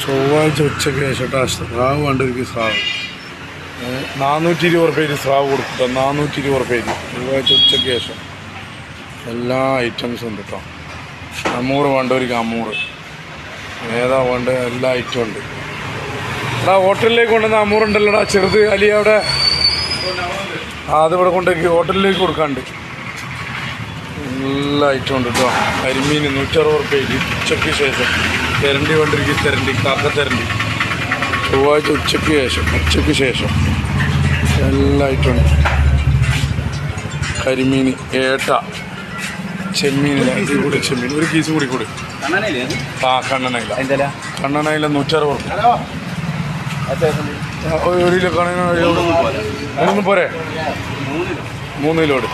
ചൊവ്വാഴ്ച ഉച്ചയ്ക്ക് ശേഷം സ്രാവ് കണ്ടിരിക്കും. സ്രാവ് 420 ഉറുപ്പ്യക്ക് സ്രാവ് കൊടുത്തിട്ടോ. 420 ഉറുപ്പ്യക്ക് ചൊവ്വാഴ്ച ഉച്ചയ്ക്ക് ശേഷം എല്ലാ ഐറ്റംസും ഉണ്ട് കേട്ടോ. അമൂറ് വേണ്ടവർക്ക് അമൂറ്, ഏതാ വേണ്ട എല്ലാ ഐറ്റവും ഉണ്ട്. എടാ ഹോട്ടലിലേക്ക് കൊണ്ടുവന്ന അമൂറുണ്ടല്ലോടാ ചെറുത് അലി അവിടെ. അതിവിടെ കൊണ്ടേക്ക് ഹോട്ടലിലേക്ക് കൊടുക്കാണ്ട് എല്ലാ ഐറ്റം ഉണ്ട് കേട്ടോ. കരിമീൻ 160 ഉറുപ്പ്യക്ക് ഉച്ചയ്ക്ക് ശേഷം. തെരണ്ടി കൊണ്ടിരിക്കും, തെരണ്ടി കാക്ക തെരണ്ടി ചൊവ്വാഴ്ച ഉച്ചയ്ക്ക് ശേഷം എല്ലാ ഐറ്റം ഉണ്ട്. കരിമീൻ, ഏട്ട, ചെമ്മീൻ, കൂടി ചെമ്മീൻ ഒരു പീസ് കൂടി കൂടി. കണ്ണനയില 160 ഉറുപ്പ്യ. ഒരു കിലോ കണക്കിന് 3 പോരെ? 3 കിലോട്.